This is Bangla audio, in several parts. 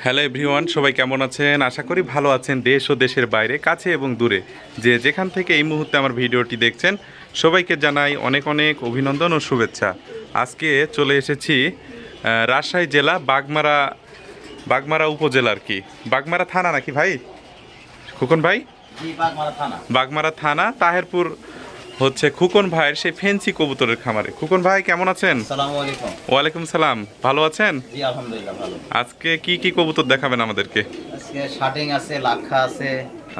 হ্যালো এভরিওয়ান, সবাই কেমন আছেন? আশা করি ভালো আছেন। দেশ ও দেশের বাইরে, কাছে এবং দূরে যে যেখান থেকে এই মুহূর্তে আমার ভিডিওটি দেখছেন, সবাইকে জানাই অনেক অনেক অভিনন্দন ও শুভেচ্ছা। আজকে চলে এসেছি রাজশাহী জেলা বাগমারা উপজেলার কি বাগমারা থানা নাকি ভাই? খুকন ভাই, বাগমারা থানা তাহেরপুর হচ্ছে খুকন ভাইয়ের সেই ফেন্সি কবুতরের খামারে। খুকন ভাই কেমন আছেন? আসসালামু আলাইকুম। ওয়ালাইকুম সালাম, ভালো আছেন? জি আলহামদুলিল্লাহ ভালো। আজকে কি কি কবুতর দেখাবেন আমাদেরকে? আজকে শার্টিং আছে, লাক্ষা আছে,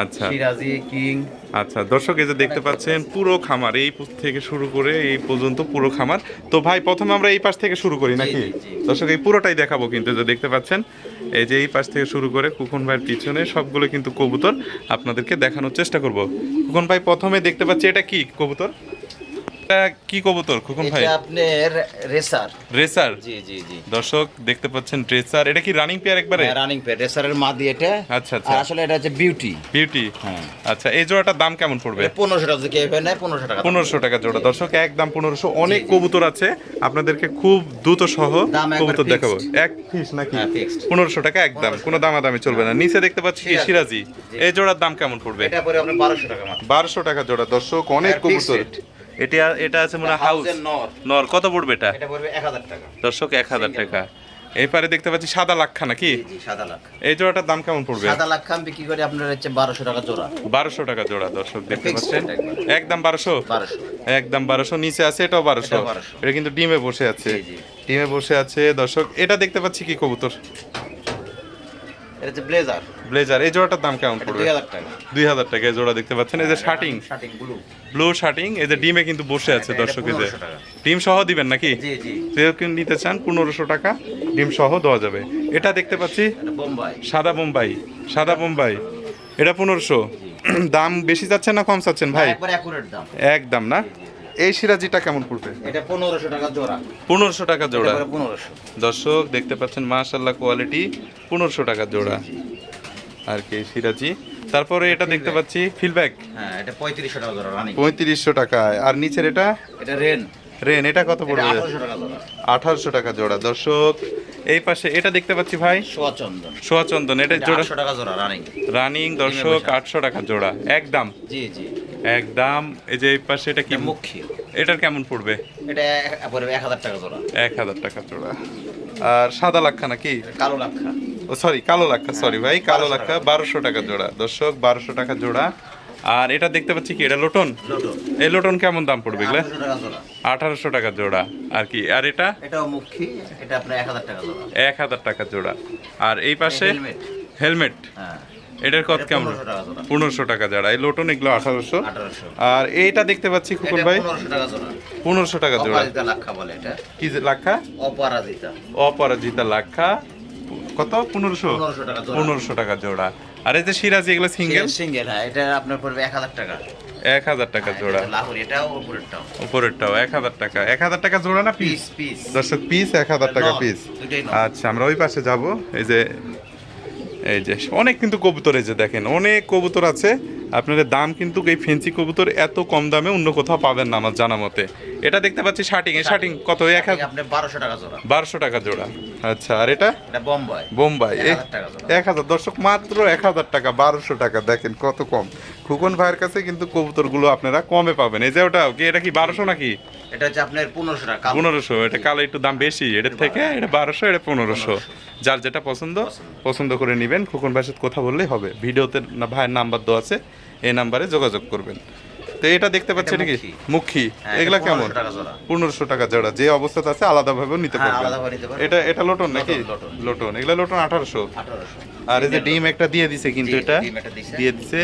আচ্ছা সিরাজি, কিং। আচ্ছা, দর্শক এই যে দেখতে পাচ্ছেন পুরো খামার, এই থেকে শুরু করে এই পর্যন্ত পুরো খামার। তো ভাই প্রথমে আমরা এই পাশ থেকে শুরু করি নাকি? জি, জি। দর্শক এই পুরোটাই দেখাবো, কিন্তু যে দেখতে পাচ্ছেন এই যে এই পাশ থেকে শুরু করে খুকন ভাইয়ের পিছনে সবগুলো কিন্তু কবুতর আপনাদেরকে দেখানোর চেষ্টা করব। খুকন ভাই প্রথমে দেখতে পাচ্ছি এটা কি কবুতর? এটা কি কবুতর খুকন ভাই? এটা আপনার রেসার। রেসার? জি জি জি। দর্শক দেখতে পাচ্ছেন রেসার। এটা কি রানিং পেয়ার একবারে? রানিং পেয়ার, রেসারের মাদি এটা। আচ্ছা আচ্ছা। আর আসলে এটা হচ্ছে বিউটি। বিউটি। হ্যাঁ। আচ্ছা, এই জোড়াটার দাম কেমন পড়বে? 1500 টাকা কে এভাবে নেয়, 1500 টাকা। 1500 টাকা জোড়া। দর্শক একদম 1500। অনেক কবুতর আছে, আপনাদেরকে খুব দ্রুত সহ দাম একবার কবুতর fixed। দেখাবো। এক পিস নাকি? হ্যাঁ, fixed। 1500 টাকা একদম, কোনো দামাদামি চলবে না। নিচে দেখতে পাচ্ছি কি সিরাজি, এই জোড়ার দাম কেমন পড়বে? এটা পরে আপনার 1200 টাকা মাত্র। 1200 টাকা জোড়া। দর্শক অনেক আর fixed কবুতর। rate। এটা আছে মনে হয় হাউস হাউসের নর। নর। কত পড়বে এটা? এটা পড়বে 1000 টাকা। দর্শক 1000 টাকা। এই পারে দেখতে পাচ্ছি সাদা লাক্ষা নাকি? জি জি, সাদা লাখ। এই জোড়াটার দাম কেমন পড়বে? সাদা লাখ আমি বিক্রি করি আপনার হচ্ছে 1200 টাকা জোড়া। 1200 টাকা জোড়া। দর্শক দেখতে Fixed পাচ্ছেন rate একবার। একদম 1200। 1200। একদম 1200। নিচে আছে এটাও 1200। এটাও 1200। এটা কিন্তু ডিমে বসে আছে। জি, জি। ডিমে বসে আছে। দর্শক এটা দেখতে পাচ্ছি কি কবুতর? এটা হচ্ছে ব্লেজার। ব্লেজার। এই জোড়াটার দাম কেমন এটা পড়বে? 2000 টাকা। 2000 টাকা এই জোড়া দেখতে পাচ্ছেন। এই যে শার্টিং, শার্টিং ব্লু। ব্লু শার্টিং, এই যে ডিমে কিন্তু বসে আছে। এটা দর্শক এই যে 1500 টাকা। ডিম সহ দিবেন নাকি? জি জি। কেউ কেউ নিতে চান 1500 টাকা ডিম সহ দেওয়া যাবে। এটা দেখতে পাচ্ছি এটা বোম্বাই। সাদা বোম্বাই। সাদা বোম্বাই, এটা 1500। দাম বেশি যাচ্ছেন না কম চাচ্ছেন ভাই? একবার অ্যাকুরেট দাম। একদম না। এই সিরাজিটা কেমন পড়বে? এটা 1500 টাকা জোড়া। 1500 টাকা জোড়া। এটা পরে 1500। দর্শক দেখতে পাচ্ছেন মাশাআল্লাহ কোয়ালিটি, 1500 টাকা জোড়া। জি, জি। আর কি সিরাজি। তারপরে এটা দেখতে পাচ্ছি ফিলব্যাক, হ্যাঁ, এটা 3500 টাকা জোড়া রানিং। 3500 টাকায়। আর নিচের এটা এটা রেন। রেন, এটা কত এটা পড়বে? 1800 টাকা জোড়া। 1800 টাকা জোড়া। দর্শক এই পাশে এটা দেখতে পাচ্ছি ভাই সোয়া চন্দন। সোয়া চন্দন, এটা এটা জোড়া 800 টাকা জোড়া রানিং। রানিং। দর্শক 800 টাকা জোড়া একদম। জি জি। একদম। এই যে এই পাশে এটা কি এটা মুখী। এটার কেমন পড়বে? এটা পরে 1000 টাকা জোড়া। 1000 টাকা জোড়া। আর সাদা লাক্ষা নাকি? কালো লাক্ষা। ও সরি, কালো লাক্ষা। সরি ভাই, কালো 1200 লাক্ষা। টাকা। 1200 টাকা জোড়া। দর্শক 1200 টাকা জোড়া। আর এটা দেখতে পাচ্ছি কি, এটা লোটন। লোটন। এই লোটন কেমন দাম পড়বে এগুলা? 800 টাকা জোড়া। 1800 টাকা জোড়া। আর কি, আর এটা এটাও মুখী, এটা আপনার 1000 টাকা জোড়া। 1000 টাকা জোড়া। আর এই পাশে হেলমেট। হেলমেট, হ্যাঁ। এটার কত এটা কেমন? 1500 টাকা জোড়া। 1500 টাকা জোড়া। এই লোটন এগুলো 1800। 1800। আর এইটা দেখতে পাচ্ছি খুকুন এটা ভাই 1500 টাকা জোড়া। 1500 টাকা জোড়া। অপরাজিতা লাক্ষা বলে এটা। কি যে লাক্ষা? অপরাজিতা। অপরাজিতা লাক্ষা। কত? 1500। 1500 টাকা জোড়া। 1500 টাকা জোড়া। আর এই যে সিরাজি, এগুলো সিঙ্গেল সিঙ্গেল, হ্যাঁ, এটা আপনার পড়বে 1000 টাকা। 1000 টাকা জোড়া। লাহোর, এটাও উপরেরটাও। উপরেরটাও 1000 টাকা। 1000 টাকা জোড়া না পিস? Piece piece. দর্শক পিস 1000 টাকা নর, পিস। দুইটাই নর। আচ্ছা, আমরা ওই পাশে যাব। এই যে অনেক কিন্তু কবুতর, এই যে দেখেন অনেক কবুতর আছে। আপনাদের দাম কিন্তু এই ফেন্সি কবুতর এত কম দামে অন্য কোথাও পাবেন না আমার জানা মতে। এটা দেখতে পাচ্ছি শার্টিং। এই শার্টিং কত? 1000। আপনি 1200 টাকা জোড়া। 1200 টাকা জোড়া। আচ্ছা, আর এটা এটা বোম্বাই। বোম্বাই। 1000 টাকা জোড়া। 1000। দর্শক মাত্র 1000 টাকা। 1200 টাকা। দেখেন কত কম। খুকন ভাইয়ের কাছে কিন্তু কবুতরগুলো আপনারা কমে পাবেন। এই যে ওটা কি, এটা কি 1200 নাকি? এটা হচ্ছে আপনার 1500 টাকা। 1500। এটা কালো একটু দাম বেশি এটার থেকে। এটা 1200, এটা 1500। যার যেটা পছন্দ করে নেবেন। খুকন ভাইয়ের সাথে কথা বললেই হবে। ভিডিওতে না ভাইয়ের নাম্বার দেওয়া আছে, এই নাম্বারে যোগাযোগ করবেন। তো এটা দেখতে পাচ্ছি এটা কি? মুখী। হ্যাঁ, এগুলা এটা কেমন? 1500 টাকা জোড়া। 1500 টাকা জোড়া। যে অবস্থাতে আছে আলাদাভাবেও নিতে হ্যাঁ, পারবেন। আলাদাভাবে নিতে পারবেন। এটা লোটন নাকি? লোটন। লোটন। এগুলা লোটন 1800। 1800। আর এই যে ডিম একটা দিয়ে দিছে কিন্তু, জি, এটা ডিম একটা দিছে। দিয়ে দিছে।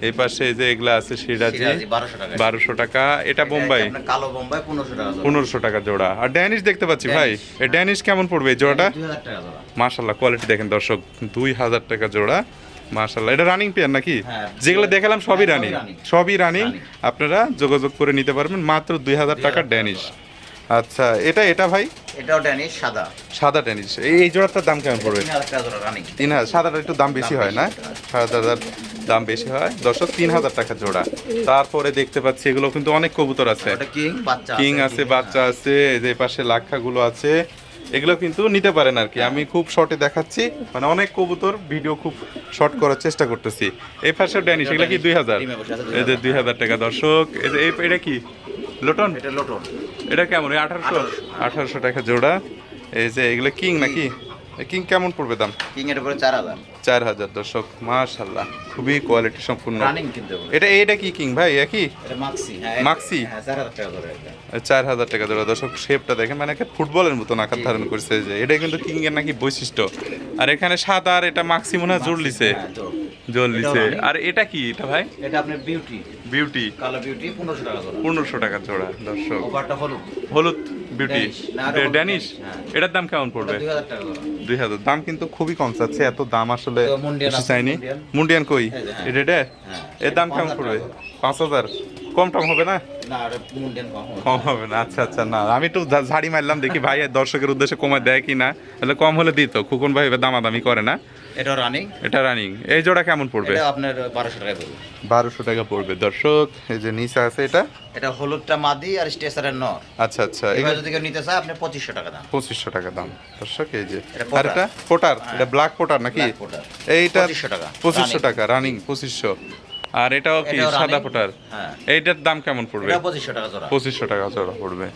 এই পাশে এই যে এগুলা আছে সিরাজি, সিরাজি 1200 টাকা। 1200 টাকা। এটা বোম্বাই আপনার কালো বোম্বাই 1500 টাকা জোড়া। 1500 টাকা জোড়া। আর ড্যানিশ দেখতে পাচ্ছি ভাই, ড্যানিশ। এই ড্যানিশ কেমন পড়বে এই জোড়াটা? 2000 টাকা জোড়া। মাশাআল্লাহ কোয়ালিটি দেখেন দর্শক, 2000 টাকা জোড়া। মাশাআল্লাহ। এটা রানিং পেয়ার নাকি? হ্যাঁ। যেগুলো দেখালাম সবই হ্যাঁ, রানিং। সবই সবই রানিং। running। আপনারা যোগাযোগ করে নিতে পারবেন মাত্র 2000 টাকার ড্যানিশ। আচ্ছা, এটা ভাই এটাও ড্যানিশ সাদা। সাদা ড্যানিশ। এই জোড়াটার দাম কেমন পড়বে? 3000 টাকা জোড়া রানিং। 3000। সাদাটা একটু দাম বেশি হয় না? সাদাটার দাম বেশি হয়। দর্শক 3000 টাকা জোড়া। তারপরে দেখতে পাচ্ছি এগুলো কিন্তু অনেক কবুতর আছে। ওটা কিং বাচ্চা কিং আছে, বাচ্চা আছে। এই যে পাশে লাক্ষাগুলো আছে। এগুলো কিন্তু নিতে পারেন আর কি। আমি খুব শর্টে দেখাচ্ছি, মানে অনেক কবুতর ভিডিও খুব শর্ট করার চেষ্টা করতেছি। এই পাশে ড্যানিশ, এগুলো কি 2000? ডিমে বসে আছে এই যে 2000 টাকা দর্শক। এই যে এটা কি লোটন? এটা লটন। এটা কেমন? 1800 টাকা জোড়া। এই যে এগুলো কিং নাকি? কিং কেমন পড়বে দাম? কিং এর উপরে 4000। 4000 দর্শক, মাশাআল্লাহ খুবই কোয়ালিটি সম্পূর্ণ। রানিং কিন্তু এটা কি কিং ভাই? একই এটা মাক্সি। হ্যাঁ মাক্সি? হ্যাঁ 4000 টাকা করে এটা। 4000 টাকা জোড়া দর্শক। শেপটা দেখেন, মানে একটা ফুটবলের মতন আকার ধারণ করছে। যে এটা কিন্তু কিং এর নাকি বৈশিষ্ট্য। আর এখানে সাদা, আর এটা মাক্সি মনে হয় জোর লিছে। হ্যাঁ জোর। জোর লিছে। আর এটা কি এটা ভাই? এটা আপনার বিউটি। বিউটি কালো বিউটি 1500 টাকা জোড়া। 1500 টাকা জোড়া দর্শক। ওভারটা হলুদ। হলুদ বিউটি ড্যানিশ। না, আরো হলুদ ড্যানিশ। হ্যাঁ। এটার দাম কেমন পড়বে? 2000 টাকা জোড়া। 2000। দাম কিন্তু খুবই কম চাচ্ছে, এত দাম আসলে তো মুন্ডিয়ান বেশি আছে, চাইনি। মুন্ডিয়ান। মুন্ডিয়ান কই? এই যে, হ্যাঁ। এটা হ্যাঁ। এর দাম কেমন 5000 পড়বে? টাকা। 5000। কম টম হবে না? না এটা মুন্ডিয়ান কম হবে। কম হবে না? আচ্ছা আচ্ছা, না আমি একটু ঝাড়ি মারলাম দেখি ভাই দর্শকের উদ্দেশ্যে কমে দেয় কি না। তাহলে কম হলে দিত। খুকুন ভাই এবার দামাদামি করে না। এটা রানিং। এটা রানিং। এই জোড়া কেমন পড়বে? এটা আপনার 1200 টাকা পড়বে। 1200 টাকা পড়বে দর্শক। এই যে নিচে আছে এটা। এটা হলুদটা মাদি আর স্টেসারের নর। আচ্ছা আচ্ছা, এবার এগুলো যদি কেউ নিতে চায় আপনি 2500 টাকা দাম। 2500 টাকা দাম দর্শক। এই যে এটা আর পোটার। এটা পোটার, হ্যাঁ। এটা ব্ল্যাক পোটার নাকি? Black potar। এইটা 2500 টাকা। 2500 Running। টাকা রানিং 2500। আর এটাও কি এটাও সাদা running। পোটার? হ্যাঁ। এইটার দাম কেমন পড়বে? এটা 2500 টাকা জোড়া। 2500 টাকা জোড়া পড়বে।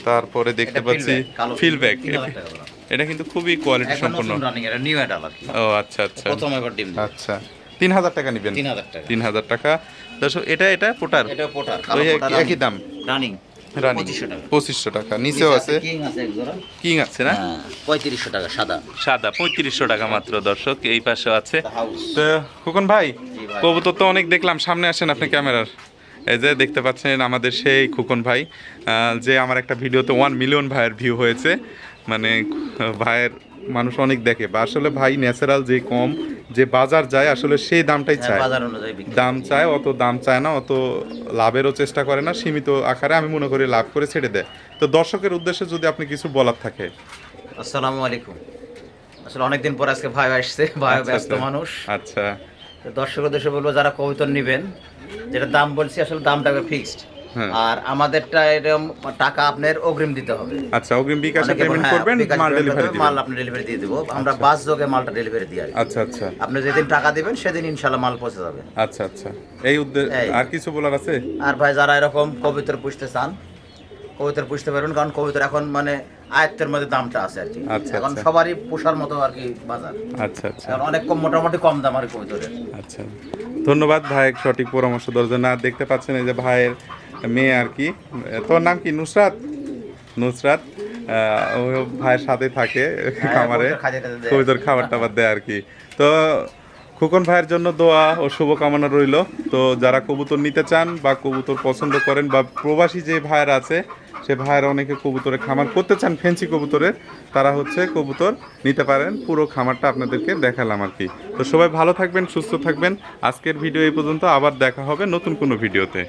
তারপরে দেখতে এটা পাচ্ছি fieldback, কালো ফিলব্যাক। 3000 টাকা জোড়া। এটা কিন্তু খুবই কোয়ালিটি এখন সম্পন্ন। নতুন রানিং, এটা নিউ অ্যাডাল আর কি। ও আচ্ছা আচ্ছা প্রথম এবার ডিম দেবে। আচ্ছা। 3000 টাকা নেবেন? 3000 টাকা। 3000 টাকা দর্শক। এটা পোটার? এটা পোটার, কালো ওই পোটার একই দাম? রানিং। রানিং 2500 টাকা। 2500 টাকা। নিচেও আছে কিং আছে এক জোড়া। কিং আছে না? হ্যাঁ 3500 টাকা সাদা। সাদা 3500 টাকা মাত্র দর্শক। এই পাশে আছে। হাউস। তো খোকন ভাই, ভাই। কবুতর তো অনেক দেখলাম, সামনে আসেন আপনি ক্যামেরার। এই যে দেখতে পাচ্ছেন আমাদের সেই খোকন ভাই, যে আমার একটা ভিডিওতে 1 মিলিয়ন ভাইয়ের ভিউ হয়েছে। মানে ভাইয়ের মানুষ অনেক দেখে, বা আসলে ভাই ন্যাচারাল যে কম যে বাজার যায় আসলে সেই দামটাই হ্যাঁ, চায়। বাজার অনুযায়ী বিক্রি। দাম চায়, অত দাম চায় না, অত লাভেরও চেষ্টা করে না, সীমিত আকারে আমি মনে করি লাভ করে ছেড়ে দেয়। তো দর্শকের উদ্দেশ্যে যদি আপনি কিছু বলার থাকে। আসসালামু আলাইকুম। আসলে অনেকদিন পর আজকে ভাই আসছে, ভাই আচ্ছা, ব্যস্ত আচ্ছা। মানুষ। আচ্ছা তো দর্শকদের দেশে বলবো যারা কবুতর নেবেন, যেটা দাম বলছি আসলে দামটা ফিক্সড। হ্যাঁ। আর আমাদেরটা এরকম টাকা আপনার অগ্রিম দিতে হবে। আচ্ছা, অগ্রিম বিকাশে অনেকে পেমেন্ট হ্যাঁ, করবেন, বিকাশ মাল payment ডেলিভারি করবে, দিবেন। মাল আপনি ডেলিভারি দিয়ে দেবো। আমরা বাস যোগে মালটা ডেলিভারি দিই আর কি। আচ্ছা আচ্ছা আপনি যেদিন টাকা দিবেন সেদিন ইনশাল্লাহ মাল পৌঁছে যাবে। আচ্ছা আচ্ছা, এই উদ্দেশ্য। এই। আর কিছু বলার আছে? আর ভাই যারা এরকম কবুতর পুষতে চান, কবুতর পুষতে পারবেন, কারণ কবুতর এখন মানে আয়ত্তের মধ্যে দামটা আছে আর কি। আচ্ছা, এখন আচ্ছা। সবারই পোষার মতো আর কি বাজার। আচ্ছা আচ্ছা এখন অনেক কম, মোটামুটি কম দাম আর কবুতরের। আচ্ছা, ধন্যবাদ ভাই সঠিক পরামর্শ দেওয়ার জন্য। আর দেখতে পাচ্ছেন এই যে ভাইয়ের মেয়ে আর কি, তোর নাম কি? নুসরাত? নুসরাত ও ভাইয়ের সাথে থাকে খামারে, কবুতর খাইতে দেয়। কবুতর খাবার টাবার দেয় আর কি। তো খোকন ভাইয়ের জন্য দোয়া ও শুভকামনা রইল। তো যারা কবুতর নিতে চান বা কবুতর পছন্দ করেন, বা প্রবাসী যে ভাইয়ের আছে সে ভাইয়েরা অনেকে কবুতরের খামার করতে চান, ফেন্সি কবুতরের, তারা হচ্ছে কবুতর নিতে পারেন। পুরো খামারটা আপনাদেরকে দেখালাম আর কি। তো সবাই ভালো থাকবেন, সুস্থ থাকবেন। আজকের ভিডিও এই পর্যন্ত, আবার দেখা হবে নতুন কোনো ভিডিওতে।